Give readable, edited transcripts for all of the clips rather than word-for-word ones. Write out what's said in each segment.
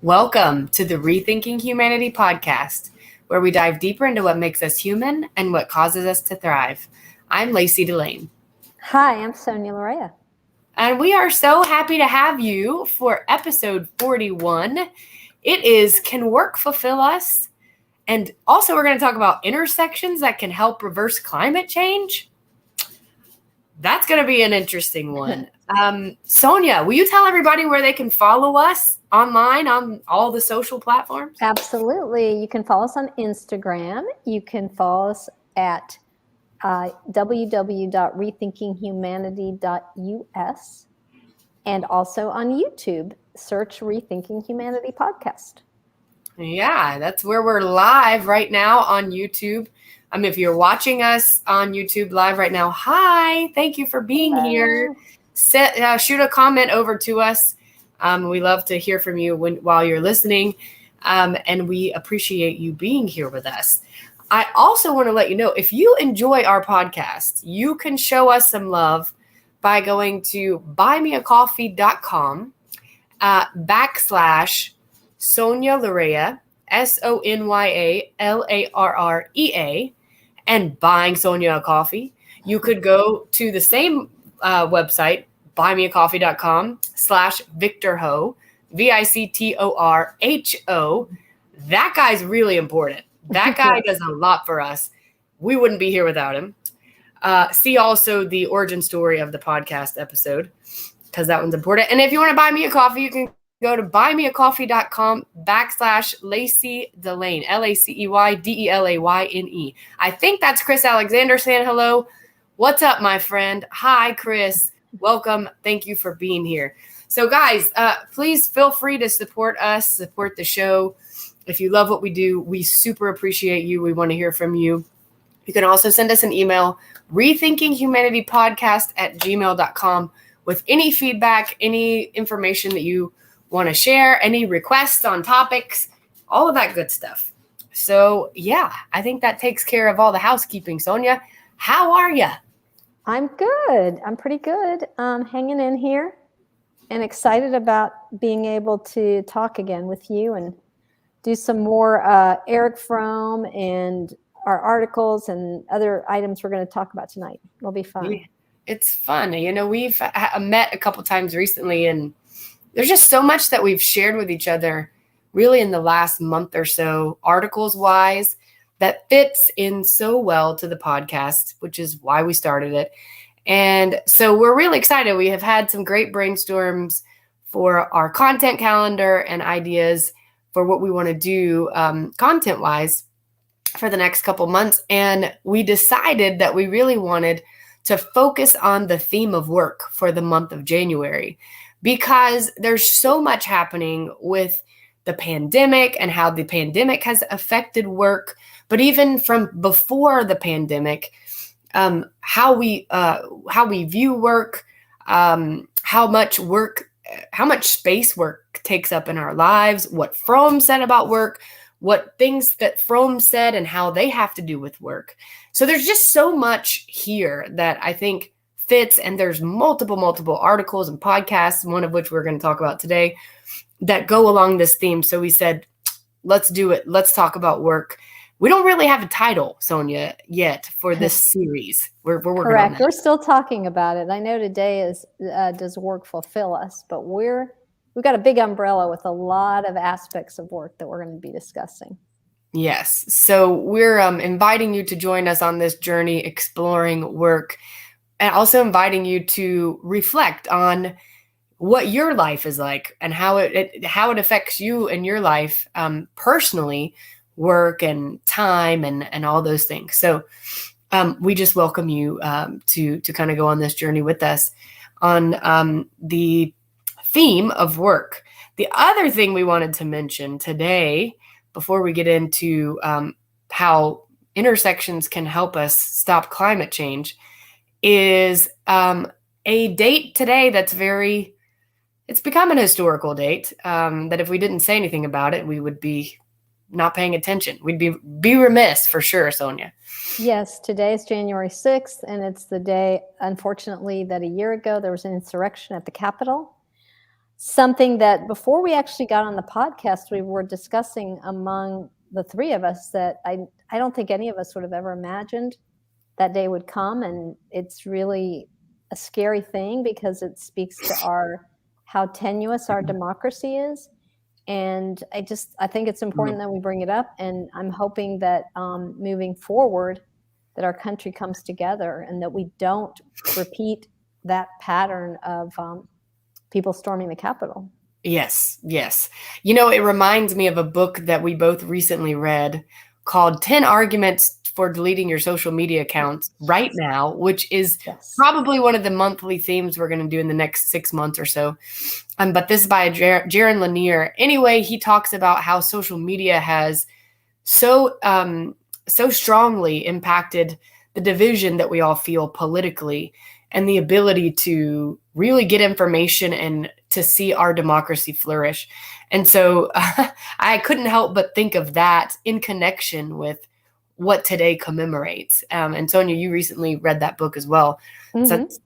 Welcome to the Rethinking Humanity podcast, where we dive deeper into what makes us human and what causes us to thrive. I'm Lacey Delane. Hi, I'm Sonya Larrea. And we are so happy to have you for episode 41. It is Can Work Fulfill Us? And also we're going to talk about intersections that can help reverse climate change. That's going to be an interesting one. Sonya, will you tell everybody where they can follow us online on all the social platforms? Absolutely. You can follow us on Instagram. You can follow us at www.rethinkinghumanity.us and also on YouTube. Search Rethinking Humanity Podcast. Yeah, that's where we're live right now on YouTube. If you're watching us on YouTube live right now, hi, thank you for being here. Shoot a comment over to us. We love to hear from you while you're listening, and we appreciate you being here with us. I also want to let you know, if you enjoy our podcast, you can show us some love by going to buymeacoffee.com /Sonya Larrea, SONYALARREA, and buying Sonya a coffee. You could go to the same website, buymeacoffee.com /VictorHo, VICTORHO. That guy's really important. That guy does a lot for us. We wouldn't be here without him. See also the origin story of the podcast episode, because that one's important. And if you want to buy me a coffee, you can go to buymeacoffee.com /Lacey Delane, LACEYDELAYNE. I think that's Chris Alexander saying hello. What's up, my friend? Hi, Chris. Welcome. Thank you for being here. So, guys, please feel free to support us, support the show. If you love what we do, we super appreciate you. We want to hear from you. You can also send us an email, rethinkingHumanitypodcast@gmail.com, with any feedback, any information that you want to share, any requests on topics, all of that good stuff. So, yeah, I think that takes care of all the housekeeping. Sonya, how are you? I'm good. I'm pretty good. Hanging in here and excited about being able to talk again with you and do some more Eric Fromm and our articles and other items we're going to talk about tonight. It'll be fun. Yeah, it's fun. You know, we've met a couple times recently, and there's just so much that we've shared with each other really in the last month or so, articles wise, that fits in so well to the podcast, which is why we started it. And so we're really excited. We have had some great brainstorms for our content calendar and ideas for what we want to do content wise for the next couple months. And we decided that we really wanted to focus on the theme of work for the month of January, because there's so much happening with the pandemic and how the pandemic has affected work. But even from before the pandemic, how we view work, how much space work takes up in our lives, what Fromm said about work, what things that Fromm said and how they have to do with work. So there's just so much here that I think fits, and there's multiple articles and podcasts, one of which we're going to talk about today, that go along this theme. So we said, let's do it. Let's talk about work. We don't really have a title, Sonya, yet for this series. We're working Correct. on that. We're still talking about it. I know today is does work fulfill us, but we've got a big umbrella with a lot of aspects of work that we're going to be discussing. Yes. So we're inviting you to join us on this journey exploring work, and also inviting you to reflect on what your life is like and how it affects you in your life personally, work and time and all those things. So we just welcome you to kind of go on this journey with us on the theme of work. The other thing we wanted to mention today, before we get into how intersections can help us stop climate change, is a date today that's it's become an historical date, that if we didn't say anything about it, we would be not paying attention. We'd be remiss for sure, Sonya. Yes, today is January 6th, and it's the day, unfortunately, that a year ago there was an insurrection at the Capitol. something that before we actually got on the podcast, we were discussing among the three of us that I don't think any of us would have ever imagined that day would come. And it's really a scary thing because it speaks to how tenuous our democracy is. And I think it's important that we bring it up. And I'm hoping that moving forward, that our country comes together and that we don't repeat that pattern of people storming the Capitol. Yes, yes. It reminds me of a book that we both recently read called 10 Arguments for Deleting Your Social Media Accounts Right Now, which is probably one of the monthly themes we're going to do in the next 6 months or so. But this is by Jaron Lanier. Anyway, he talks about how social media has so strongly impacted the division that we all feel politically and the ability to really get information and to see our democracy flourish. And so I couldn't help but think of that in connection with what today commemorates. And Sonya, you recently read that book as well. Mm-hmm. So it's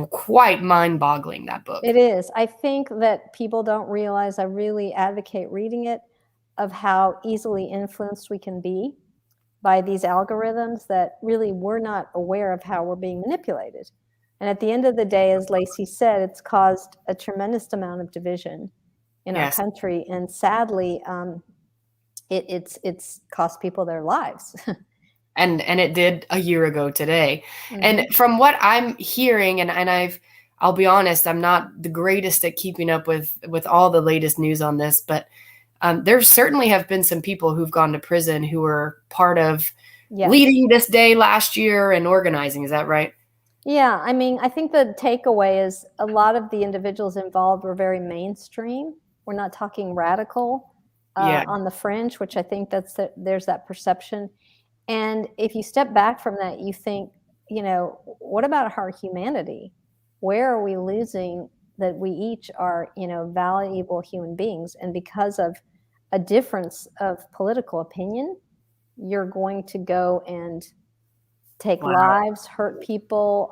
quite mind-boggling, that book. It is. I think that people don't realize, I really advocate reading it, of how easily influenced we can be by these algorithms that really we're not aware of how we're being manipulated. And at the end of the day, as Lacey said, it's caused a tremendous amount of division in our country. And sadly, it's cost people their lives. And it did a year ago today. Mm-hmm. And from what I'm hearing, and I'll be honest, I'm not the greatest at keeping up with all the latest news on this, but there certainly have been some people who've gone to prison who were part of leading this day last year and organizing. Is that right? Yeah. I mean, I think the takeaway is a lot of the individuals involved were very mainstream. We're not talking radical on the fringe, which I think there's that perception. And if you step back from that, you think, what about our humanity? Where are we losing that we each are, valuable human beings? And because of a difference of political opinion, you're going to go and take lives, hurt people,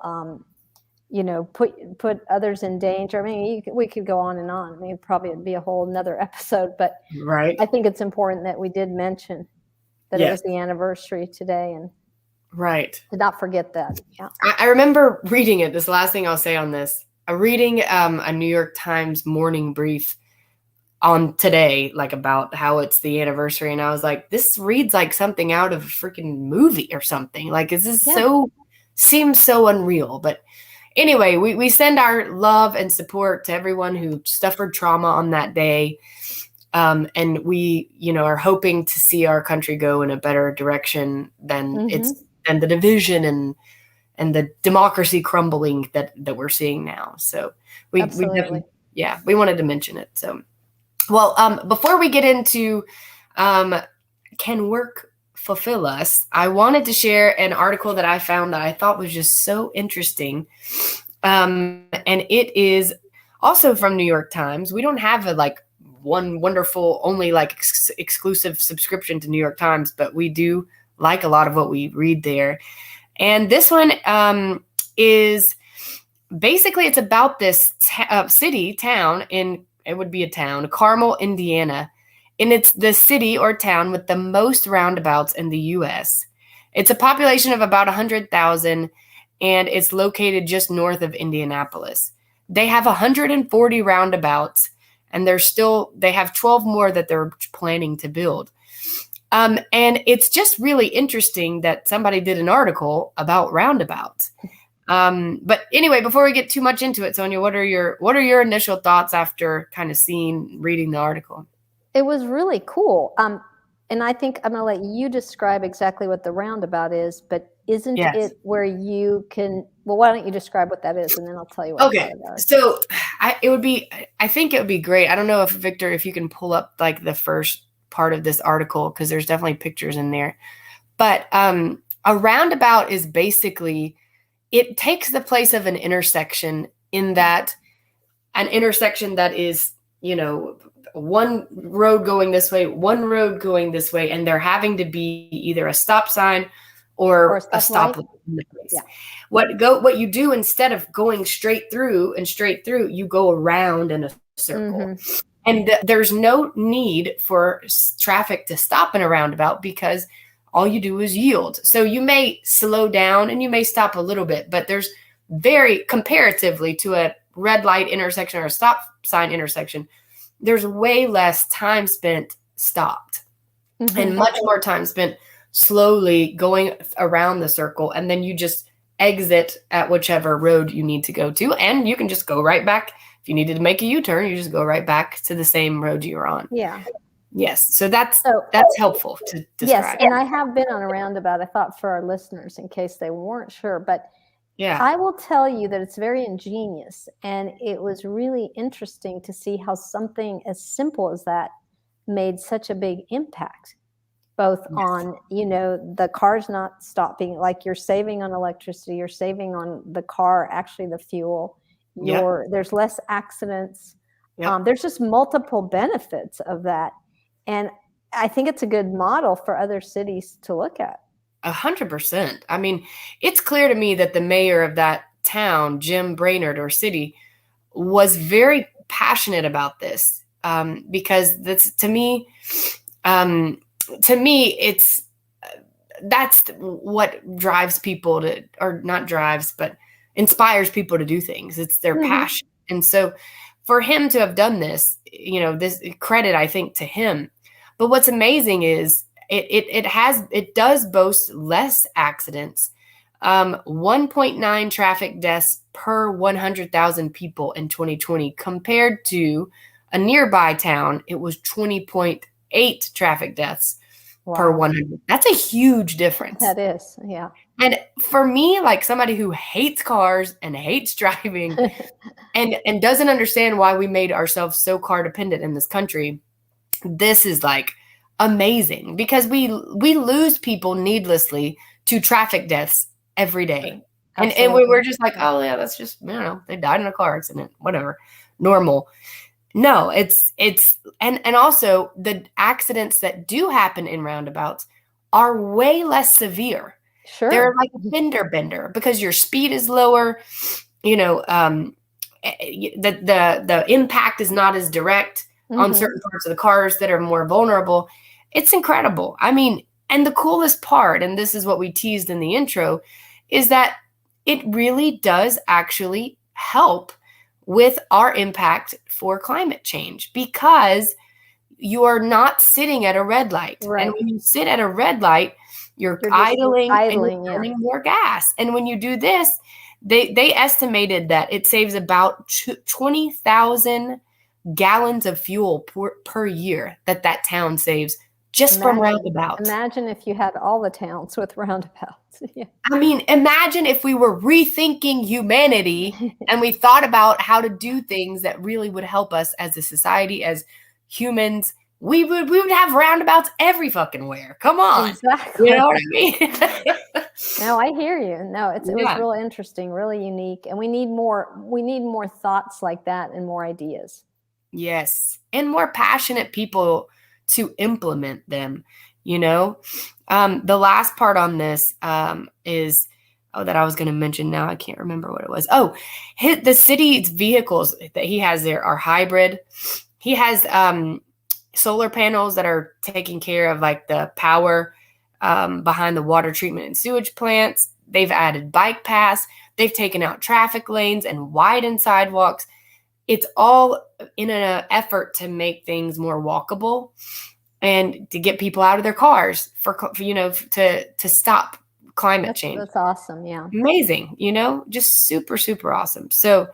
put others in danger. I mean, we could go on and on. I mean, probably it'd be a whole another episode, but I think it's important that we did mention that it was the anniversary today, and to not forget that. Yeah, I remember reading it. This last thing I'll say on this, reading a New York Times morning brief on today, like about how it's the anniversary, and I was like, this reads like something out of a freaking movie or something. Like, is this seems so unreal? But anyway, we send our love and support to everyone who suffered trauma on that day. And we, are hoping to see our country go in a better direction than than the division and the democracy crumbling that we're seeing now. So we definitely, we wanted to mention it. So, well, before we get into can work fulfill us, I wanted to share an article that I found that I thought was just so interesting. And it is also from New York Times. We don't have one wonderful, only exclusive subscription to New York Times, but we do like a lot of what we read there. And this one is basically, it's about this town it would be a town, Carmel, Indiana. And it's the city or town with the most roundabouts in the U.S. It's a population of about 100,000, and it's located just north of Indianapolis. They have 140 roundabouts, and they have 12 more that they're planning to build. And it's just really interesting that somebody did an article about roundabouts. But anyway, before we get too much into it, Sonya, what are your initial thoughts after kind of reading the article? It was really cool. And I think I'm going to let you describe exactly what the roundabout is, but isn't it where you can, why don't you describe what that is, and then I'll tell you what I thought about it. So I think it would be great. I don't know if Victor, if you can pull up the first part of this article, because there's definitely pictures in there. But a roundabout is basically, it takes the place of an intersection, in that an intersection that is, one road going this way, one road going this way, and there having to be either a stop sign or a stoplight in the place. Yeah. What you do, instead of going straight through, you go around in a circle. Mm-hmm. And there's no need for traffic to stop in a roundabout because all you do is yield. So you may slow down and you may stop a little bit, but there's very comparatively to a red light intersection or a stop sign intersection, there's way less time spent stopped and much more time spent slowly going around the circle. And then you just exit at whichever road you need to go to. And you can just go right back. If you needed to make a U-turn, you just go right back to the same road you were on. Yeah. Yes. So that's helpful to describe. Yes. And I have been on a roundabout, I thought, for our listeners in case they weren't sure. But yeah, I will tell you that it's very ingenious. And it was really interesting to see how something as simple as that made such a big impact, both on, the car's not stopping, like you're saving on electricity, you're saving on the car, actually the fuel. There's less accidents. There's just multiple benefits of that. And I think it's a good model for other cities to look at. 100%. I mean, it's clear to me that the mayor of that town, Jim Brainerd or city, was very passionate about this because that's to me, that's what drives people to, or not drives, but inspires people to do things. It's their passion. And so for him to have done this, this credit, I think, to him. But what's amazing is it does boast less accidents, 1.9 traffic deaths per 100,000 people in 2020 compared to a nearby town. It was 20.8 traffic deaths per 100. That's a huge difference. That is, yeah. And for me, like somebody who hates cars and hates driving and doesn't understand why we made ourselves so car dependent in this country, this is like amazing because we lose people needlessly to traffic deaths every day. And we're just like, oh yeah, that's just, they died in a car accident, whatever, normal. No, it's and also the accidents that do happen in roundabouts are way less severe. Sure. They're like a fender bender because your speed is lower. The impact is not as direct on certain parts of the cars that are more vulnerable. It's incredible. I mean, and the coolest part, and this is what we teased in the intro, is that it really does actually help with our impact for climate change because you are not sitting at a red light. Right. And when you sit at a red light, you're idling and you're burning more gas. And when you do this, they estimated that it saves about 20,000 gallons of fuel per year that town saves just from roundabouts. Imagine if you had all the towns with roundabouts. Yeah. I mean, imagine if we were rethinking humanity and we thought about how to do things that really would help us as a society, as humans. We would have roundabouts every fucking where. Come on. Exactly. You know what I mean? No, I hear you. No, it was real interesting, really unique. And we need more thoughts like that and more ideas. Yes. And more passionate people to implement them, The last part on this is, that I was going to mention now. I can't remember what it was. Oh, the city's vehicles that he has there are hybrid. He has solar panels that are taking care of like the power behind the water treatment and sewage plants. They've added bike paths. They've taken out traffic lanes and widened sidewalks. It's all in an effort to make things more walkable and to get people out of their cars to stop climate change. That's awesome. Yeah. Amazing. Just super, super awesome. So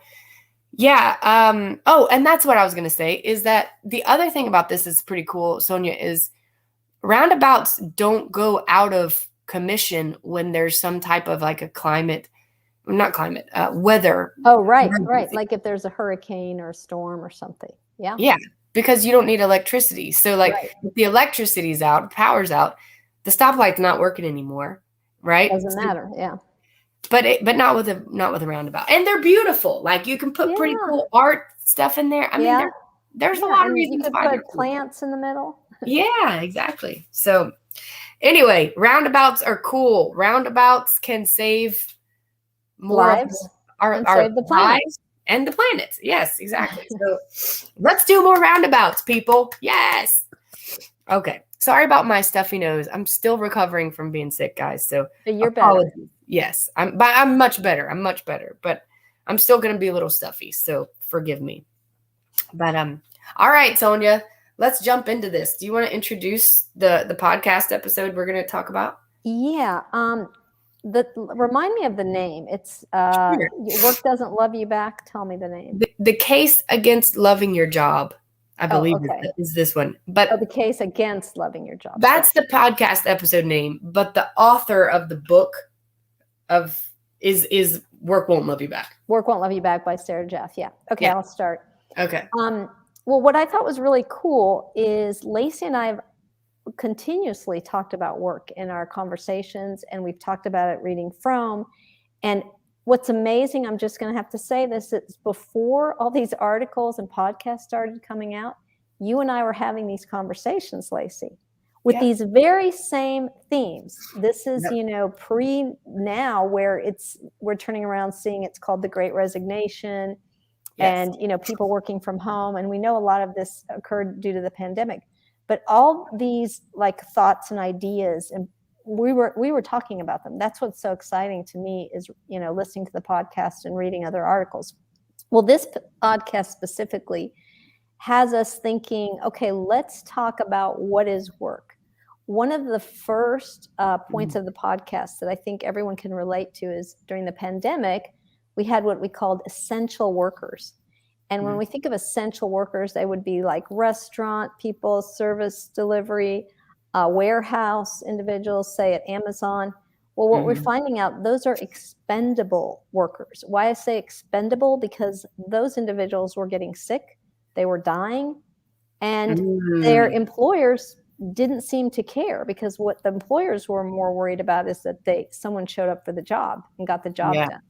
yeah. And that's what I was going to say is that the other thing about this is pretty cool, Sonya, is roundabouts don't go out of commission when there's some type of like a weather. Oh, right. Like if there's a hurricane or a storm or something. Yeah. Yeah. Because you don't need electricity. So like if the electricity's out, power's out, the stoplight's not working anymore. Right. Doesn't matter. Yeah. But not with a roundabout. And they're beautiful. Like you can put pretty cool art stuff in there. I mean, there's a lot of reasons you could put plants in the middle. Yeah, exactly. So anyway, roundabouts are cool. Roundabouts can save more lives, our save the planet. lives and the planet. Yes, exactly. So let's do more roundabouts, people. Yes. Okay. Sorry about my stuffy nose. I'm still recovering from being sick, guys. So You're apologies. better. Yes, I'm much better. I'm much better, but I'm still going to be a little stuffy. So forgive me. But all right, Sonya, let's jump into this. Do you want to introduce the podcast episode we're going to talk about? Yeah. Remind me of the name. It's Sure. Work Doesn't Love You Back. Tell me the name. The case against loving your job, I believe, okay. is this one. But the case against loving your job. that's the podcast episode name. But the author of the book is Work Won't Love You Back. Work Won't Love You Back by Sarah Jeff. Yeah. Okay, yeah. I'll start. Okay. Well, what I thought was really cool is Lacey and I have continuously talked about work in our conversations, and we've talked about it reading from. And what's amazing, I'm just going to have to say this, it's before all these articles and podcasts started coming out, you and I were having these conversations, Lacey, with these very same themes. This is, pre now where we're turning around seeing it's called the Great Resignation. Yes. And, people working from home. And we know a lot of this occurred due to the pandemic. But all these like thoughts and ideas, and we were talking about them. That's what's so exciting to me is, listening to the podcast and reading other articles. Well, this podcast specifically has us thinking, okay, let's talk about what is work. One of the first points of the podcast that I think everyone can relate to is during the pandemic, we had what we called essential workers. And when we think of essential workers, they would be like restaurant people, service delivery, warehouse individuals, say at Amazon. Well, what we're finding out, those are expendable workers. Why I say expendable? Because those individuals were getting sick, they were dying, and their employers didn't seem to care, because what the employers were more worried about is that someone showed up for the job and got the job done.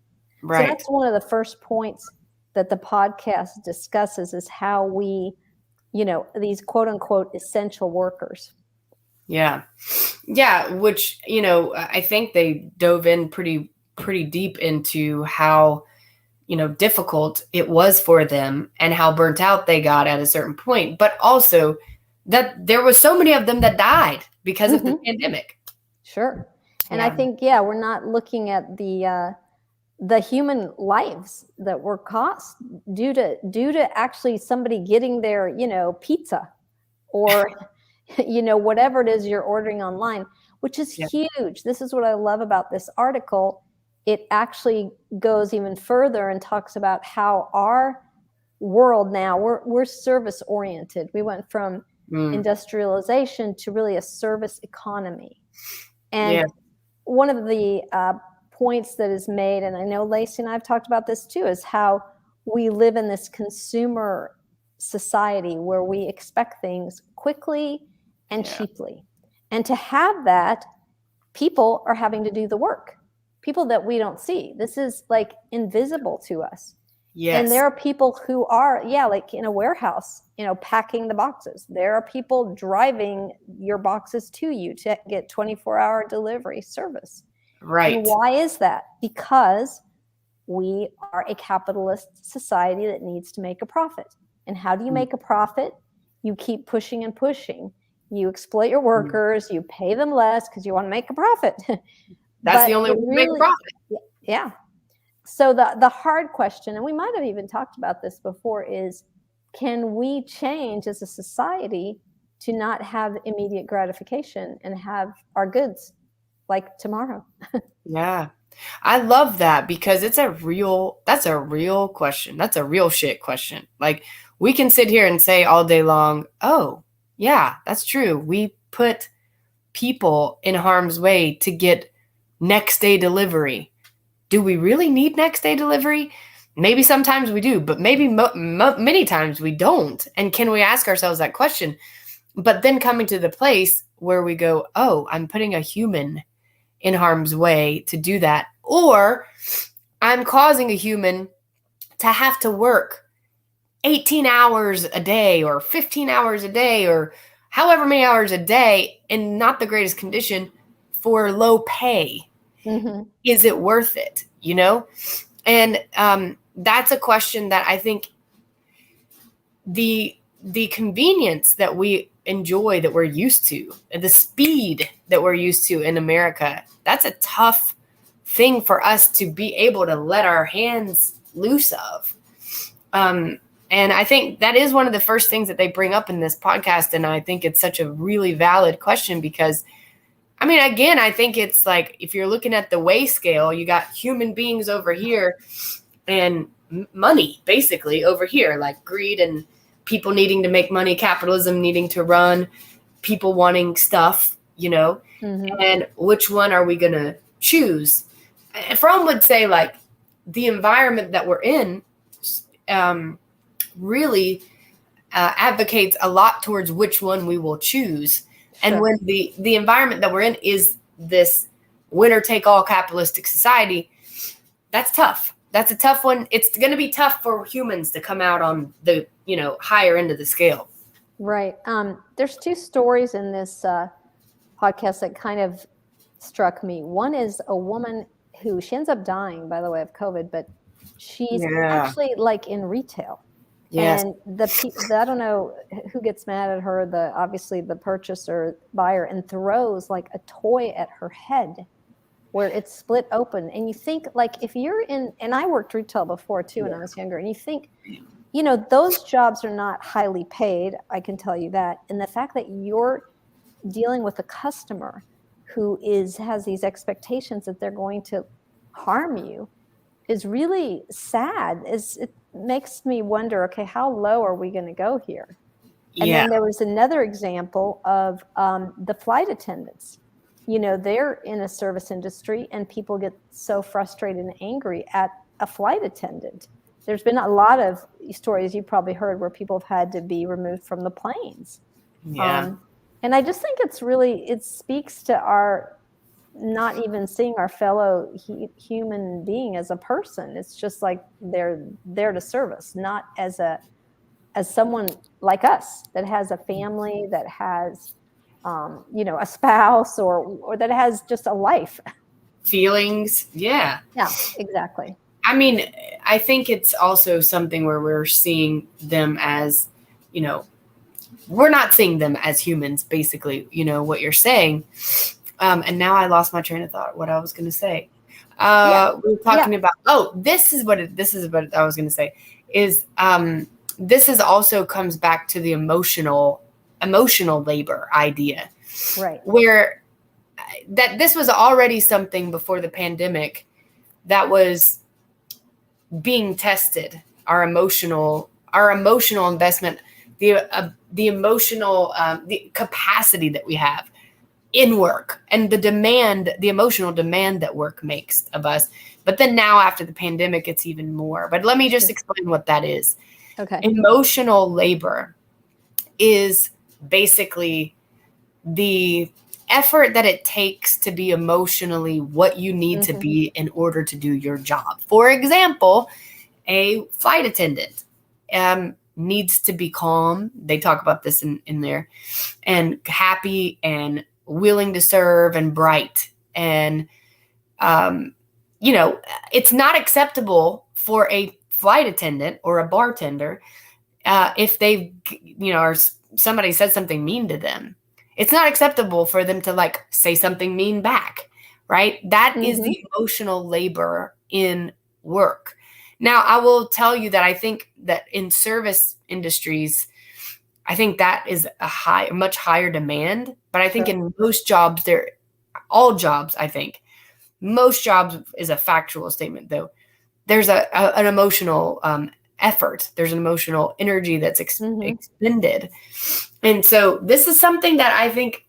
Right. So that's one of the first points that the podcast discusses, is how we, these quote unquote essential workers. Yeah. Yeah. Which, I think they dove in pretty deep into how, difficult it was for them and how burnt out they got at a certain point, but also that there was so many of them that died because of the pandemic. Sure. And I think, we're not looking at the human lives that were cost due to actually somebody getting their, pizza or, whatever it is you're ordering online, which is huge. This is what I love about this article. It actually goes even further and talks about how our world now, we're service oriented. We went from industrialization to really a service economy. And one of the points that is made, and I know Lacey and I have talked about this too, is how we live in this consumer society where we expect things quickly and cheaply. And to have that, people are having to do the work. People that we don't see. This is like invisible to us. Yes. And there are people who are, like in a warehouse, packing the boxes. There are people driving your boxes to you to get 24-hour delivery service. Right. And why is that? Because we are a capitalist society that needs to make a profit. And how do you make a profit? You keep pushing and pushing. You exploit your workers, you pay them less because you want to make a profit. That's the only way to make a profit. Yeah. So the hard question, and we might have even talked about this before, is can we change as a society to not have immediate gratification and have our goods like tomorrow? Yeah. I love that, because that's a real question. That's a real shit question. Like, we can sit here and say all day long, oh, yeah, that's true. We put people in harm's way to get next day delivery. Do we really need next day delivery? Maybe sometimes we do, but maybe many times we don't. And can we ask ourselves that question? But then coming to the place where we go, oh, I'm putting a human in harm's way to do that. Or I'm causing a human to have to work 18 hours a day or 15 hours a day or however many hours a day in not the greatest condition for low pay. Mm-hmm. Is it worth it? And that's a question that I think the convenience that we enjoy, that we're used to, the speed that we're used to in America, that's a tough thing for us to be able to let our hands loose of. And I think that is one of the first things that they bring up in this podcast. And I think it's such a really valid question because, I mean, again, I think it's like, if you're looking at the weigh scale, you got human beings over here and money basically over here, like greed and people needing to make money, capitalism needing to run, people wanting stuff, you know, and which one are we going to choose? And Fromm would say, like, the environment that we're in really advocates a lot towards which one we will choose. Sure. And when the environment that we're in is this winner take all capitalistic society, that's tough. That's a tough one. It's going to be tough for humans to come out on the, you know, higher end of the scale. Right. There's two stories in this podcast that kind of struck me. One is a woman who, she ends up dying, by the way, of COVID, but she's actually like in retail. Yes. And I don't know who gets mad at her, obviously the purchaser, buyer, and throws like a toy at her head where it's split open. And you think, like, if you're in, and I worked retail before too when I was younger, and you think, you know, those jobs are not highly paid, I can tell you that. And the fact that you're dealing with a customer who has these expectations that they're going to harm you is really sad. It makes me wonder, okay, how low are we going to go here? And then there was another example of the flight attendants. You know, they're in a service industry and people get so frustrated and angry at a flight attendant. There's been a lot of stories you probably heard where people have had to be removed from the planes. Yeah. And I just think it speaks to our not even seeing our fellow human being as a person. It's just like they're there to serve us, not as someone like us that has a family, that has you know, a spouse, or that has just a life, feelings. Yeah, exactly. I mean, I think it's also something where we're seeing them as, you know, we're not seeing them as humans, basically, you know, what you're saying. And now I lost my train of thought, what I was going to say. We were talking about, this is what I was going to say is, this is also comes back to the emotional labor idea, right? Where that this was already something before the pandemic that was being tested, our emotional investment, the emotional, the capacity that we have in work, and the emotional demand that work makes of us. But then now after the pandemic, it's even more. But let me just explain what that is. Okay. Emotional labor is basically the effort that it takes to be emotionally what you need to be in order to do your job. For example, a flight attendant needs to be calm. They talk about this in there, and happy and willing to serve and bright. And, you know, it's not acceptable for a flight attendant or a bartender if they, you know, or somebody said something mean to them. It's not acceptable for them to like say something mean back, right? That is the emotional labor in work. Now, I will tell you that I think that in service industries, I think that is a much higher demand. But I think in most jobs, all jobs, I think most jobs is a factual statement, though. There's an emotional effort. There's an emotional energy that's expended. And so this is something that I think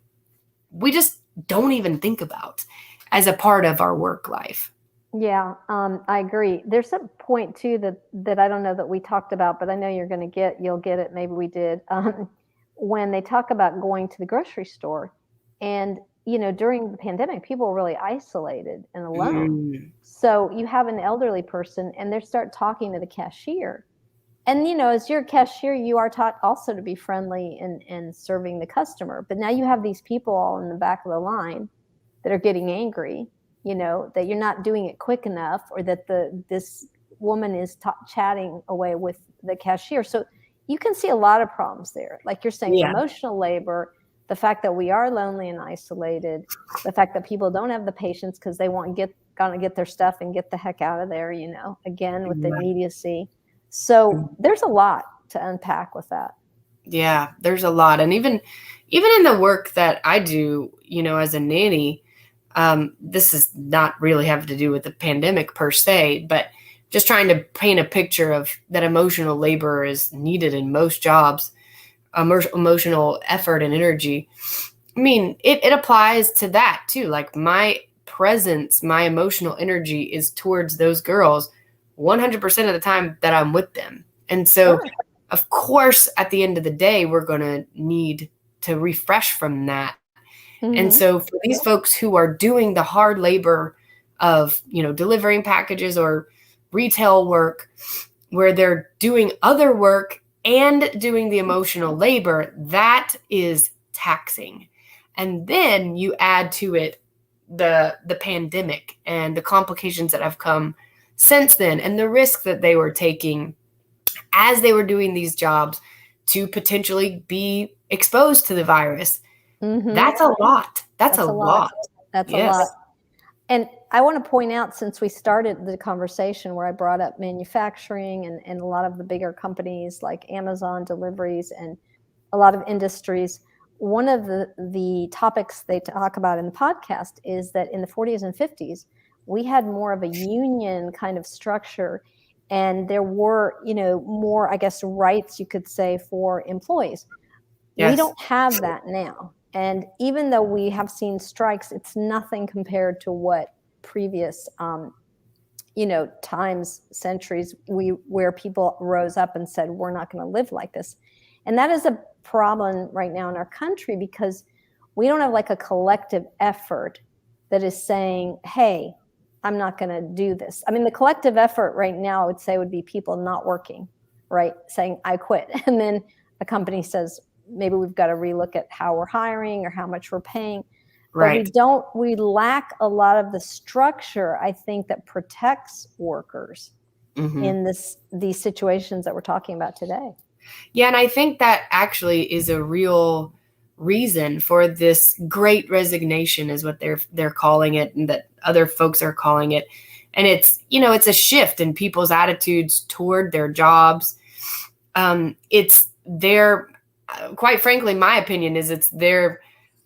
we just don't even think about as a part of our work life. Yeah, I agree. There's a point too that I don't know that we talked about, but I know you'll get it. Maybe we did. When they talk about going to the grocery store, and you know, during the pandemic, people were really isolated and alone. So you have an elderly person, and they start talking to the cashier. And, you know, as you're a cashier, you are taught also to be friendly and serving the customer. But now you have these people all in the back of the line that are getting angry, you know, that you're not doing it quick enough, or that this woman is chatting away with the cashier. So you can see a lot of problems there. Like you're saying, emotional labor, the fact that we are lonely and isolated, the fact that people don't have the patience because they want to get their stuff and get the heck out of there, again, with the immediacy. So there's a lot to unpack with that. Yeah, there's a lot. And even in the work that I do, as a nanny, this is not really having to do with the pandemic per se, but just trying to paint a picture of that emotional labor is needed in most jobs, emotional effort and energy. I mean, it applies to that too. Like my presence, my emotional energy is towards those girls 100% of the time that I'm with them. And so, of course, at the end of the day, we're going to need to refresh from that. And so for these folks who are doing the hard labor of, delivering packages or retail work, where they're doing other work and doing the emotional labor, that is taxing. And then you add to it the pandemic and the complications that have come since then, and the risk that they were taking as they were doing these jobs to potentially be exposed to the virus. That's a lot. That's a lot. That's a lot. And I want to point out, since we started the conversation where I brought up manufacturing and a lot of the bigger companies like Amazon deliveries and a lot of industries, one of the topics they talk about in the podcast is that in the 40s and 50s, we had more of a union kind of structure, and there were, more, I guess, rights, you could say, for employees. We don't have that now. And even though we have seen strikes, it's nothing compared to what previous, times, centuries, where people rose up and said, we're not going to live like this. And that is a problem right now in our country, because we don't have like a collective effort that is saying, hey, I'm not going to do this. I mean, the collective effort right now, I would say, would be people not working, right? Saying, I quit. And then a company says, maybe we've got to relook at how we're hiring or how much we're paying. Right. But we lack a lot of the structure, I think, that protects workers in these situations that we're talking about today. Yeah, and I think that actually is a real reason for this great resignation, is what they're calling it, and that other folks are calling it. And it's, it's a shift in people's attitudes toward their jobs. It's their, quite frankly, my opinion is it's their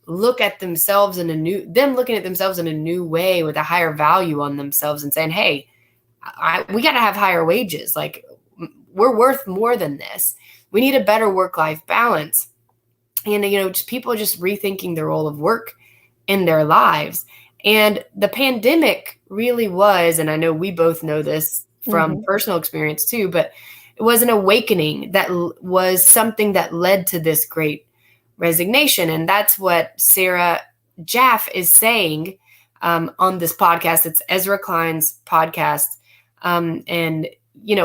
look at themselves looking at themselves in a new way with a higher value on themselves and saying, hey, we got to have higher wages. Like, we're worth more than this. We need a better work-life balance. And, just people just rethinking the role of work in their lives. And the pandemic really was, and I know we both know this from personal experience too, but it was an awakening that was something that led to this great resignation. And that's what Sarah Jaff is saying on this podcast. It's Ezra Klein's podcast. And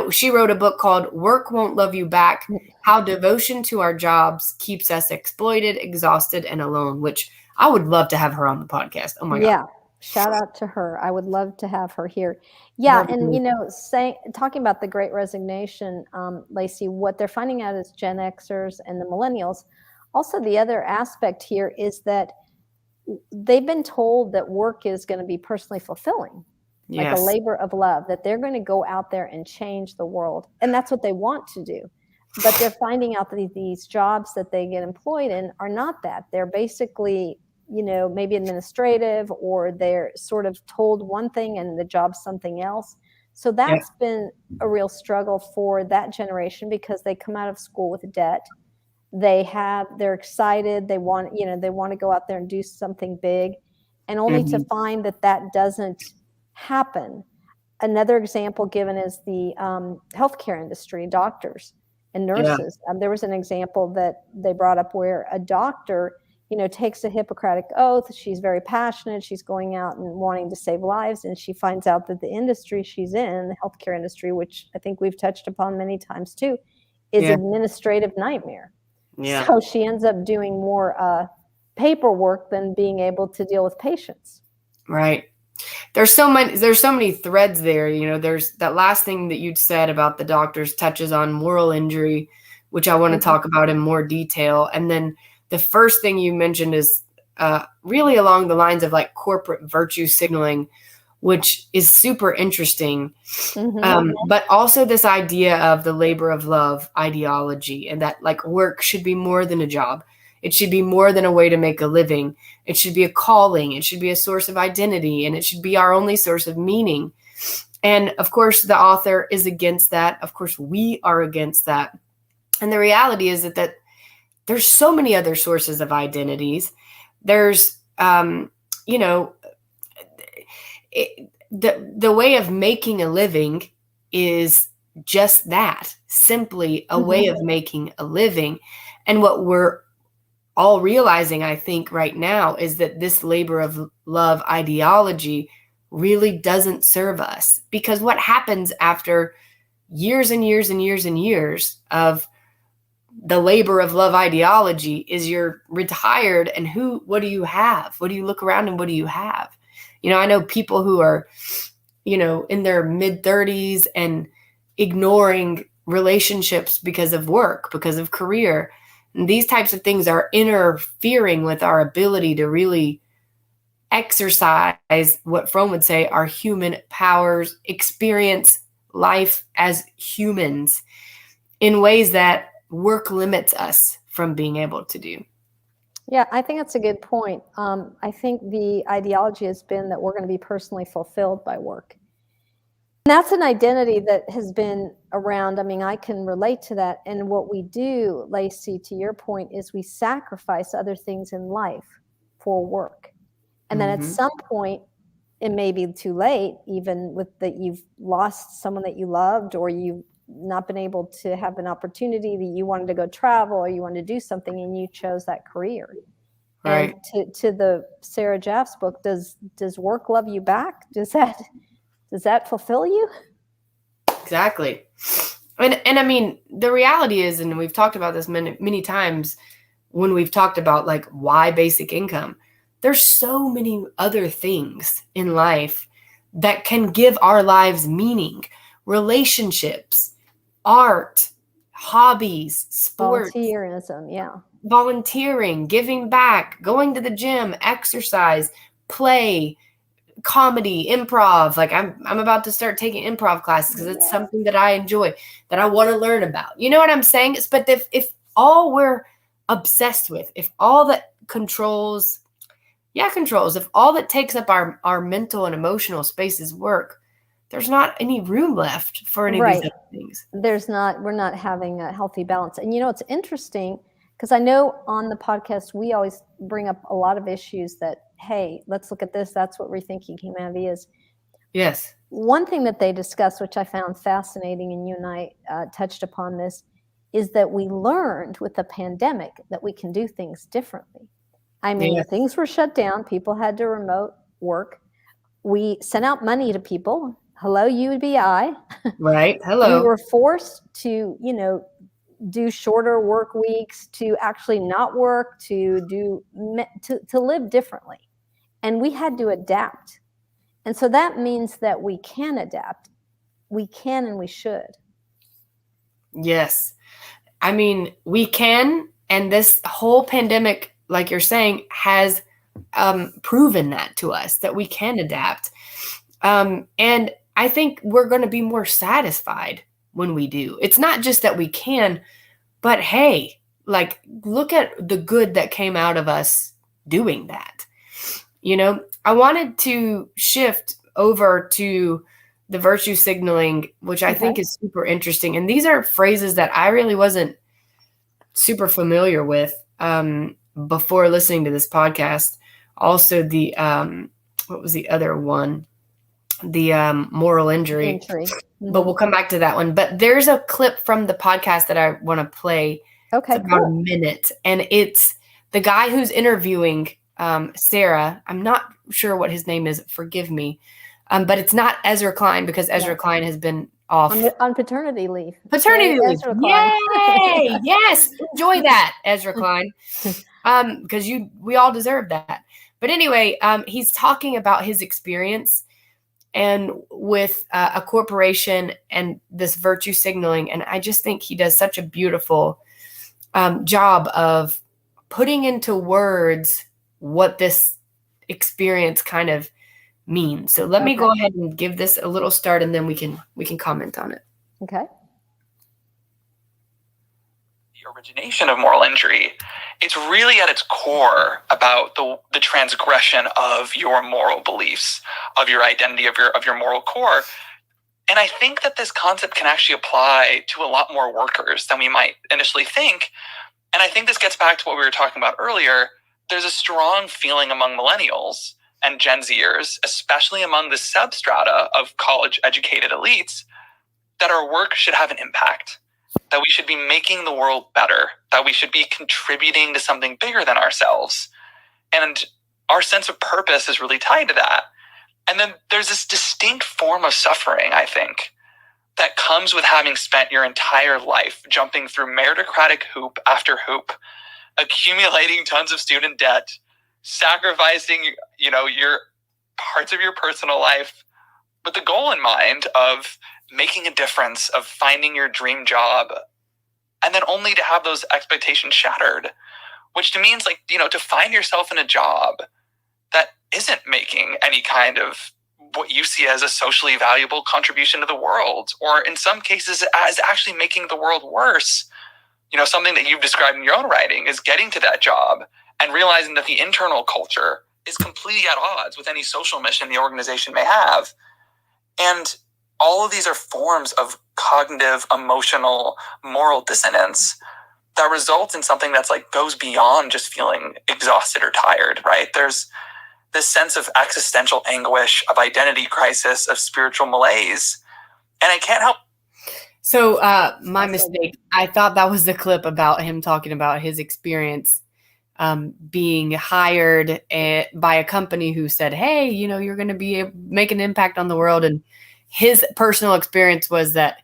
she wrote a book called Work Won't Love You Back, How Devotion to Our Jobs Keeps Us Exploited, Exhausted, and Alone, which I would love to have her on the podcast. Oh my God. Yeah. Shout out to her. I would love to have her here. Yeah. And, talking about the Great Resignation, Lacey, what they're finding out is Gen Xers and the millennials. Also, the other aspect here is that they've been told that work is going to be personally fulfilling. Like a labor of love, that they're going to go out there and change the world. And that's what they want to do. But they're finding out that these jobs that they get employed in are not that. They're basically, maybe administrative, or they're sort of told one thing and the job's something else. So that's been a real struggle for that generation, because they come out of school with debt. They're excited. They want to go out there and do something big, and only to find that doesn't happen. Another example given is the healthcare industry, doctors and nurses. There was an example that they brought up where a doctor, takes a Hippocratic oath. She's very passionate. She's going out and wanting to save lives. And she finds out that the industry she's in, the healthcare industry, which I think we've touched upon many times too, is administrative nightmare. Yeah. So she ends up doing more paperwork than being able to deal with patients. Right. There's so many threads there. There's that last thing that you'd said about the doctors touches on moral injury, which I want to talk about in more detail. And then the first thing you mentioned is really along the lines of like corporate virtue signaling, which is super interesting. But also this idea of the labor of love ideology, and that like work should be more than a job. It should be more than a way to make a living. It should be a calling. It should be a source of identity, and it should be our only source of meaning. And of course, the author is against that. Of course, we are against that. And the reality is that there's so many other sources of identities. There's, the way of making a living is just that, simply a way of making a living. And what we're all realizing, I think, right now is that this labor of love ideology really doesn't serve us, because what happens after years and years and years and years of the labor of love ideology is you're retired, and what do you have? What do you look around and what do you have? I know people who are, in their mid-30s and ignoring relationships because of work, because of career. And these types of things are interfering with our ability to really exercise what Fromm would say are human powers, experience life as humans in ways that work limits us from being able to do. Yeah, I think that's a good point. I think the ideology has been that we're going to be personally fulfilled by work. And that's an identity that has been around. I mean, I can relate to that. And what we do, Lacey, to your point, is we sacrifice other things in life for work. And then at some point, it may be too late, even with that you've lost someone that you loved, or you've not been able to have an opportunity that you wanted to go travel, or you wanted to do something and you chose that career. Right. And to the Sarah Jaff's book, does work love you back? Does that fulfill you? Exactly. And I mean, the reality is, and we've talked about this many, many times when we've talked about like why basic income, there's so many other things in life that can give our lives meaning. Relationships, art, hobbies, sports. Volunteerism, yeah. Volunteering, giving back, going to the gym, exercise, play, comedy, improv. Like I'm about to start taking improv classes because it's something that I enjoy, that I want to learn about. You know what I'm saying? But if all we're obsessed with, if all that controls, if all that takes up our mental and emotional space is work, there's not any room left for any of these other things. We're not having a healthy balance. And it's interesting, because I know on the podcast, we always bring up a lot of issues that, hey, let's look at this. That's what Rethinking Humanity is. Yes. One thing that they discussed, which I found fascinating, and you and I touched upon this, is that we learned with the pandemic that we can do things differently. I mean, things were shut down. People had to remote work. We sent out money to people. Hello, UBI. Right. Hello. We were forced to, do shorter work weeks, to actually not work, to live differently. And we had to adapt. And so that means that we can adapt. We can and we should. Yes. I mean, we can. And this whole pandemic, like you're saying, has proven that to us, that we can adapt. And I think we're going to be more satisfied when we do. It's not just that we can, but hey, like, look at the good that came out of us doing that. I wanted to shift over to the virtue signaling, which I think is super interesting. And these are phrases that I really wasn't super familiar with before listening to this podcast. Also, the what was the other one? The moral injury. But we'll come back to that one. But there's a clip from the podcast that I want to play. Okay, it's about a minute, and it's the guy who's interviewing Sarah. I'm not sure what his name is. Forgive me, but it's not Ezra Klein, because Ezra Klein has been off on paternity leave. Paternity leave. Yay! Yes, enjoy that, Ezra Klein, because we all deserve that. But anyway, he's talking about his experience and with a corporation and this virtue signaling. And I just think he does such a beautiful job of putting into words what this experience kind of means. So let me go ahead and give this a little start, and then we can comment on it. Okay. The origination of moral injury, it's really at its core about the transgression of your moral beliefs, of your identity, of your moral core. And I think that this concept can actually apply to a lot more workers than we might initially think. And I think this gets back to what we were talking about earlier. There's a strong feeling among millennials and Gen Zers, especially among the substrata of college-educated elites, that our work should have an impact, that we should be making the world better, that we should be contributing to something bigger than ourselves. And our sense of purpose is really tied to that. And then there's this distinct form of suffering, I think, that comes with having spent your entire life jumping through meritocratic hoop after hoop, accumulating tons of student debt, sacrificing, your parts of your personal life with the goal in mind of making a difference, of finding your dream job, and then only to have those expectations shattered, which to me is like, to find yourself in a job that isn't making any kind of what you see as a socially valuable contribution to the world, or in some cases as actually making the world worse. Something that you've described in your own writing is getting to that job and realizing that the internal culture is completely at odds with any social mission the organization may have. And all of these are forms of cognitive, emotional, moral dissonance that results in something that's like goes beyond just feeling exhausted or tired, right? There's this sense of existential anguish, of identity crisis, of spiritual malaise. And I can't help. So my mistake, I thought that was the clip about him talking about his experience being hired by a company who said, hey, you're going to make an impact on the world. And his personal experience was that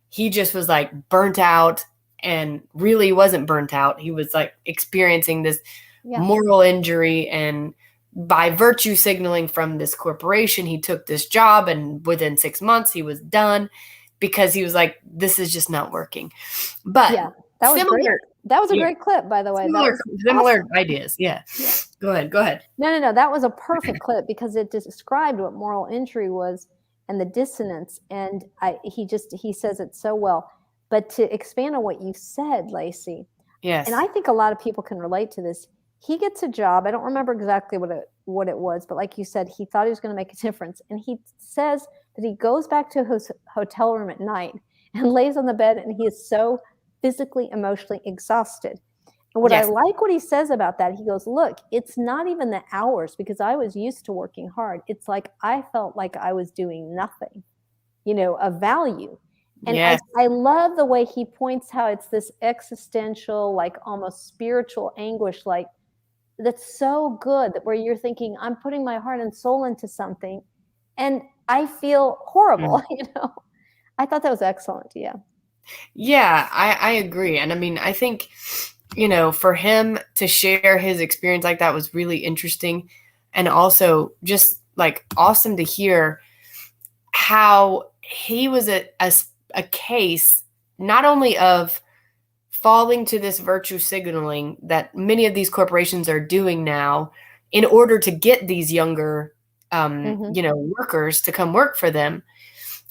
he just was like burnt out, and really wasn't burnt out. He was like experiencing this moral injury, and by virtue signaling from this corporation, he took this job, and within 6 months he was done because he was like, this is just not working. But that was great. That was a great clip, by the way. Similar ideas. Yeah. Go ahead. No. That was a perfect clip because it described what moral injury was and the dissonance. And he says it so well. But to expand on what you said, Lacey. Yes. And I think a lot of people can relate to this. He gets a job. I don't remember exactly what it was, but like you said, he thought he was going to make a difference. And he says that he goes back to his hotel room at night and lays on the bed, and he is so physically, emotionally exhausted. And what I like what he says about that, he goes, look, it's not even the hours, because I was used to working hard. It's like I felt like I was doing nothing, of value. And I love the way he points how it's this existential, like almost spiritual anguish, like that's so good, that where you're thinking, I'm putting my heart and soul into something and I feel horrible, I thought that was excellent. Yeah, I agree. And I mean, I think, for him to share his experience like that was really interesting. And also just like awesome to hear how he was a case not only of falling to this virtue signaling that many of these corporations are doing now in order to get these younger, workers to come work for them,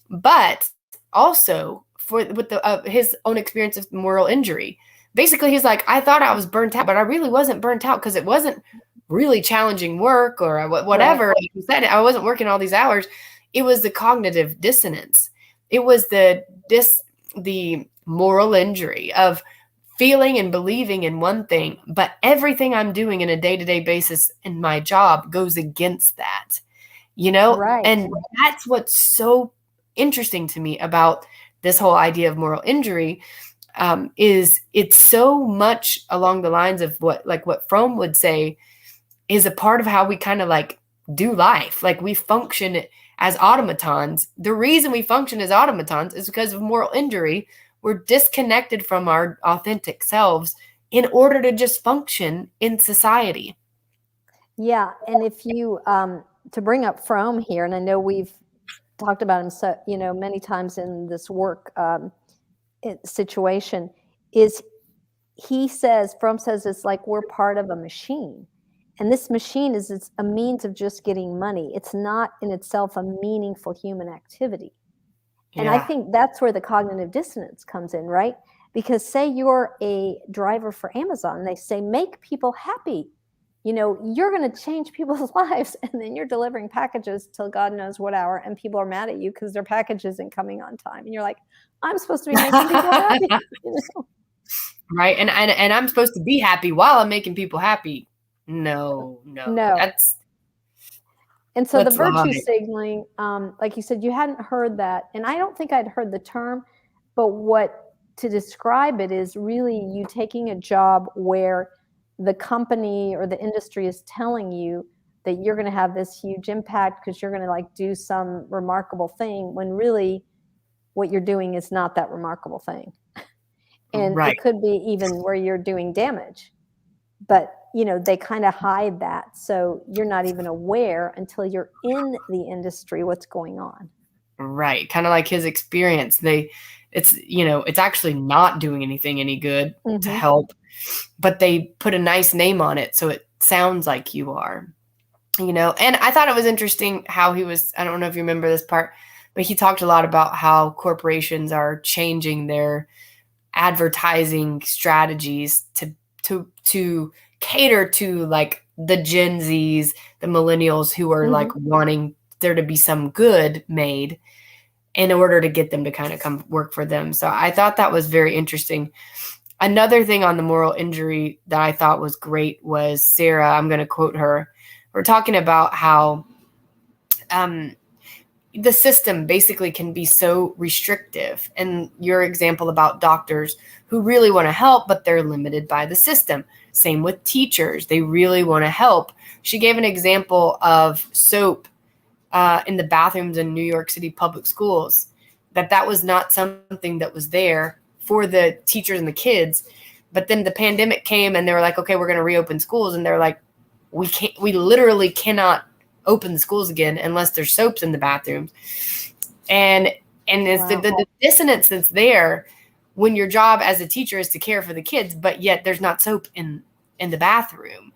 but also with his own experience of moral injury. Basically, he's like, I thought I was burnt out, but I really wasn't burnt out because it wasn't really challenging work or whatever. Right. Like you said, I wasn't working all these hours. It was the cognitive dissonance. It was the moral injury of feeling and believing in one thing, but everything I'm doing in a day-to-day basis in my job goes against that, Right. And that's what's so interesting to me about this whole idea of moral injury, is it's so much along the lines of what Fromm would say is a part of how we kind of like do life. Like we function as automatons. The reason we function as automatons is because of moral injury. We're disconnected from our authentic selves in order to just function in society. Yeah. And if you, to bring up Fromm here, and I know we've talked about him, so, many times in this work situation, is Fromm says it's like we're part of a machine. And this machine it's a means of just getting money. It's not in itself a meaningful human activity. And I think that's where the cognitive dissonance comes in, right? Because say you're a driver for Amazon, and they say, make people happy. You're going to change people's lives. And then you're delivering packages till God knows what hour. And people are mad at you because their package isn't coming on time. And you're like, I'm supposed to be making people happy. Right. And I'm supposed to be happy while I'm making people happy. No. And so the virtue signaling, like you said, you hadn't heard that. And I don't think I'd heard the term, but to describe it is really you taking a job where the company or the industry is telling you that you're going to have this huge impact because you're going to do some remarkable thing, when really what you're doing is not that remarkable thing. And It could be even where you're doing damage. But they kind of hide that, so you're not even aware until you're in the industry what's going on. Right, kind of like his experience. It's actually not doing anything any good to help, but they put a nice name on it, so it sounds like you are. And I thought it was interesting how he was. I don't know if you remember this part, but he talked a lot about how corporations are changing their advertising strategies to cater to the Gen Zs, the millennials who are wanting there to be some good made in order to get them to kind of come work for them. So I thought that was very interesting. Another thing on the moral injury that I thought was great was Sarah. I'm going to quote her. We're talking about how the system basically can be so restrictive. And your example about doctors who really want to help, but they're limited by the system. Same with teachers. They really want to help. She gave an example of soap in the bathrooms in New York City public schools, that was not something that was there for the teachers and the kids. But then the pandemic came and they were like, okay, we're going to reopen schools. And they're like, we literally cannot open the schools again unless there's soaps in the bathrooms. And it's the dissonance that's there when your job as a teacher is to care for the kids, but yet there's not soap in the bathroom.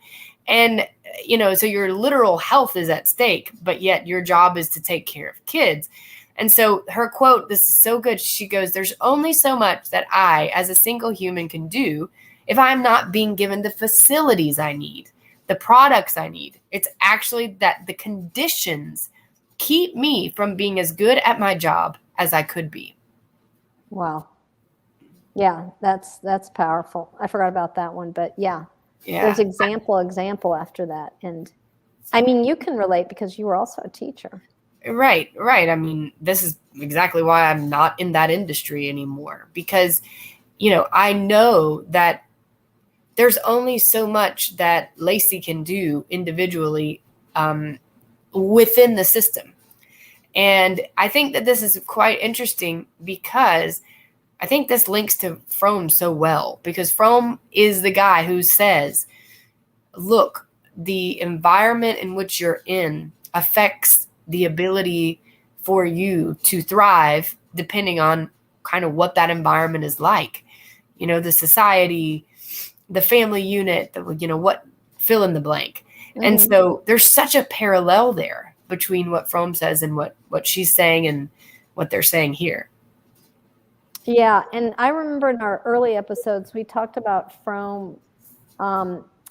And, so your literal health is at stake, but yet your job is to take care of kids. And so her quote, this is so good. She goes, there's only so much that I, as a single human, can do if I'm not being given the facilities I need, the products I need. It's actually that the conditions keep me from being as good at my job as I could be. Wow. Yeah, that's powerful. I forgot about that one, but yeah. There's example after that. And I mean, you can relate because you were also a teacher. Right. I mean, this is exactly why I'm not in that industry anymore, because, I know that there's only so much that Lacey can do individually within the system. And I think that this is quite interesting because I think this links to Fromm so well, because Fromm is the guy who says, look, the environment in which you're in affects the ability for you to thrive depending on kind of what that environment is like. The society, the family unit, what, fill in the blank. Mm-hmm. And so there's such a parallel there between what Fromm says and what she's saying and what they're saying here. Yeah, and I remember in our early episodes, we talked about Fromm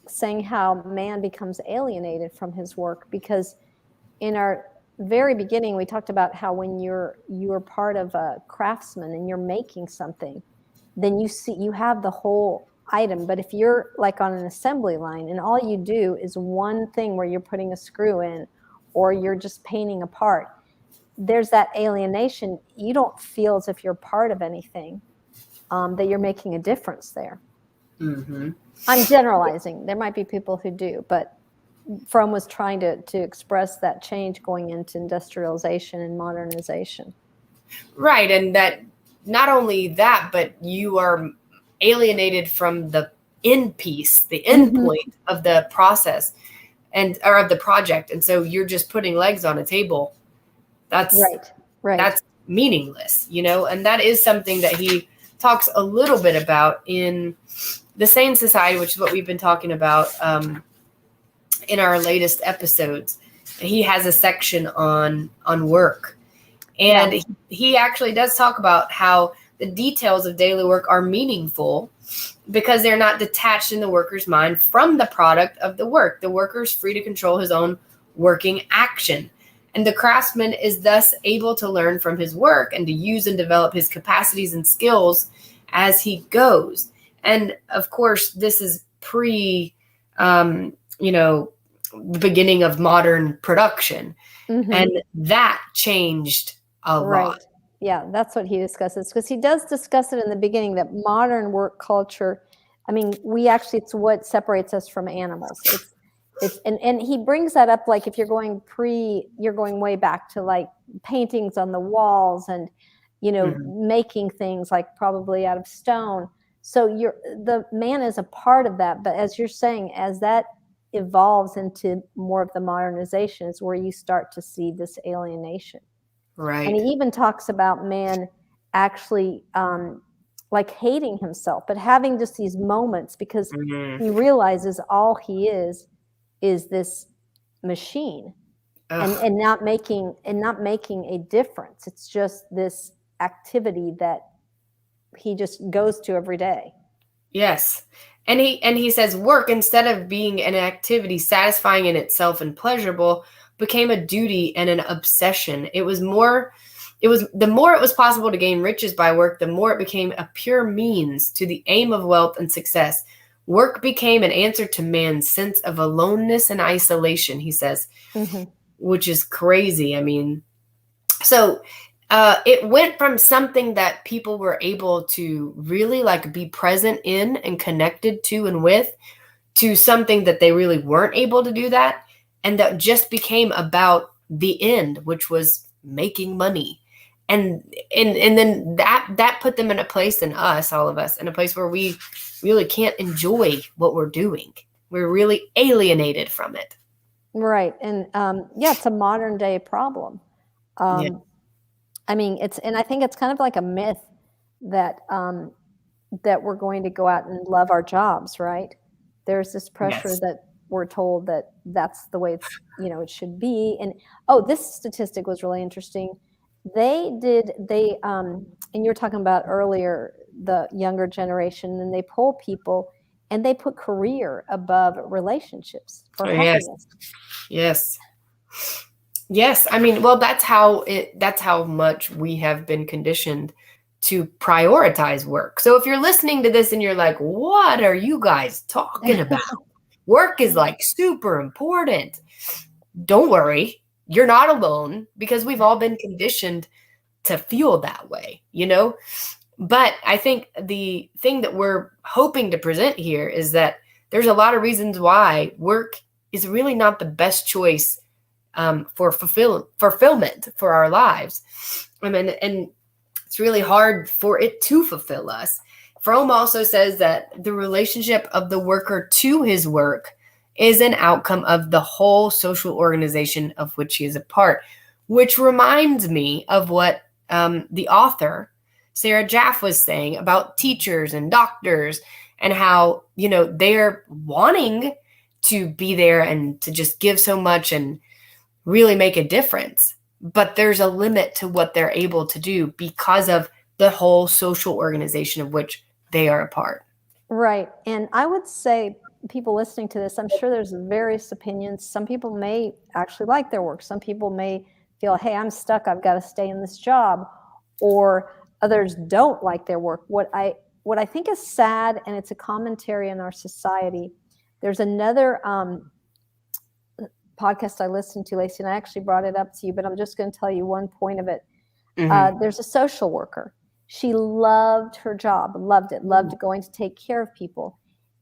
saying how man becomes alienated from his work, because in our very beginning, we talked about how when you're part of a craftsman and you're making something, then you have the whole item. But if you're like on an assembly line and all you do is one thing where you're putting a screw in or you're just painting a part, there's that alienation. You don't feel as if you're part of anything, that you're making a difference there. Mm-hmm. I'm generalizing. There might be people who do, but Fromm was trying to express that change going into industrialization and modernization. Right, and that not only that, but you are alienated from the end piece, the end point of the process. or of the project. And so you're just putting legs on a table. That's meaningless, and that is something that he talks a little bit about in The Sane Society, which is what we've been talking about in our latest episodes. He has a section on work. And he actually does talk about how the details of daily work are meaningful because they're not detached in the worker's mind from the product of the work. The worker is free to control his own working action. And the craftsman is thus able to learn from his work and to use and develop his capacities and skills as he goes. And of course, this is the beginning of modern production. Mm-hmm. And that changed a lot. Yeah, that's what he discusses, because he does discuss it in the beginning, that modern work culture, it's what separates us from animals. And he brings that up, like if you're going way back to like paintings on the walls and, mm-hmm. making things like probably out of stone. So the man is a part of that. But as you're saying, as that evolves into more of the modernization is where you start to see this alienation. Right. And he even talks about man actually like hating himself, but having just these moments because mm-hmm. he realizes all he is this machine and not making a difference. It's just this activity that he just goes to every day. Yes. And he says work, instead of being an activity satisfying in itself and pleasurable, became a duty and an obsession. The more it was possible to gain riches by work, the more it became a pure means to the aim of wealth and success. Work became an answer to man's sense of aloneness and isolation, he says, mm-hmm. which is crazy. So it went from something that people were able to really like be present in and connected to and with, to something that they really weren't able to do that. And that just became about the end, which was making money. And then that put them in a place, in us, all of us, in a place where we really can't enjoy what we're doing. We're really alienated from it. Right. And it's a modern day problem. I think it's kind of like a myth that that we're going to go out and love our jobs, right? There's this pressure that we're told that that's the way it's, it should be. And this statistic was really interesting. And you were talking about earlier, the younger generation, and they poll people and they put career above relationships for happiness. Yes. That's how much we have been conditioned to prioritize work. So if you're listening to this and you're like, what are you guys talking about? Work is like super important. Don't worry. You're not alone, because we've all been conditioned to feel that way, But I think the thing that we're hoping to present here is that there's a lot of reasons why work is really not the best choice for fulfillment for our lives. And it's really hard for it to fulfill us. Fromm also says that the relationship of the worker to his work is an outcome of the whole social organization of which he is a part, which reminds me of what the author, Sarah Jaff, was saying about teachers and doctors and how, they're wanting to be there and to just give so much and really make a difference. But there's a limit to what they're able to do because of the whole social organization of which they are a part. Right. And I would say, people listening to this, I'm sure there's various opinions. Some people may actually like their work. Some people may feel, hey, I'm stuck, I've got to stay in this job. Or others don't like their work. What I think is sad, and it's a commentary on our society. There's another podcast I listened to, Lacey, and I actually brought it up to you, but I'm just going to tell you one point of it. Mm-hmm. There's a social worker. She loved her job, loved it, loved going to take care of people.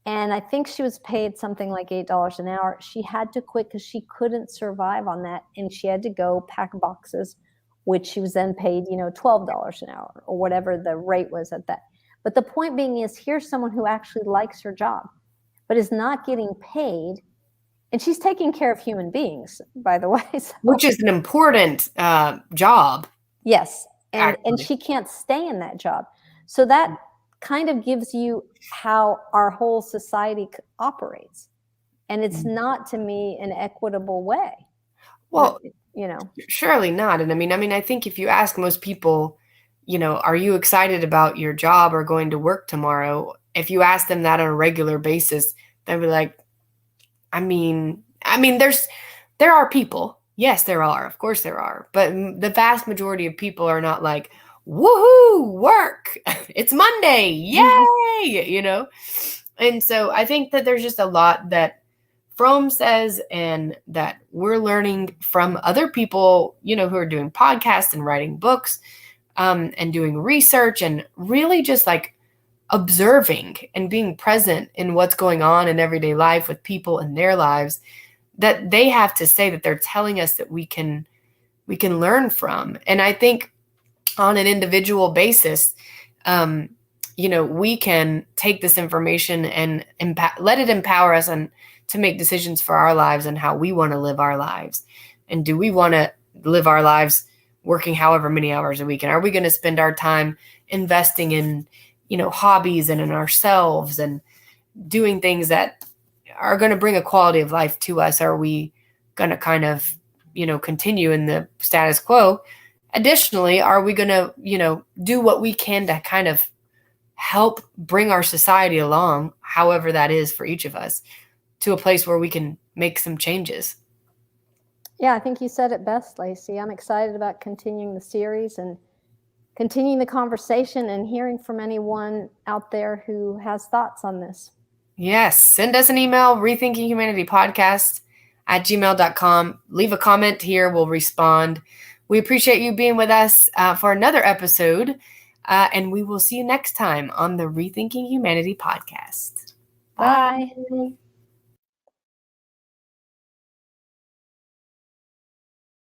And I think she was paid something like $8 an hour. She had to quit because she couldn't survive on that. And she had to go pack boxes, which she was then paid, $12 an hour or whatever the rate was at that. But the point being is, here's someone who actually likes her job, but is not getting paid And she's taking care of human beings, by the way. So. Which is an important job. Yes. And actually. she can't stay in that job. So that kind of gives you how our whole society operates. And it's not, to me, an equitable way. Well, you know, surely not. And I mean, I think if you ask most people, you know, are you excited about your job or going to work tomorrow? If you ask them that on a regular basis, they'll be like, I mean, there are people. Yes, there are. Of course there are. But the vast majority of people are not like, woohoo, work. It's Monday. Yay. You know? And so I think that there's just a lot that Fromm says and that we're learning from other people, you know, who are doing podcasts and writing books and doing research and really just like observing and being present in what's going on in everyday life with people in their lives, that they have to say that they're telling us that we can learn from. And I think on an individual basis, you know, we can take this information and let it empower us and to make decisions for our lives and how we want to live our lives. And do we want to live our lives working however many hours a week? And are we going to spend our time investing in, you know, hobbies and in ourselves and doing things that are going to bring a quality of life to us? Are we going to kind of, you know, continue in the status quo? Additionally, are we going to, you know, do what we can to kind of help bring our society along, however that is for each of us, to a place where we can make some changes? Yeah, I think you said it best, Lacey. I'm excited about continuing the series and continuing the conversation and hearing from anyone out there who has thoughts on this. Yes. Send us an email, rethinkingHumanitypodcast@gmail.com. Leave a comment here. We'll respond. We appreciate you being with us for another episode. And we will see you next time on the Rethinking Humanity podcast. Bye. Bye.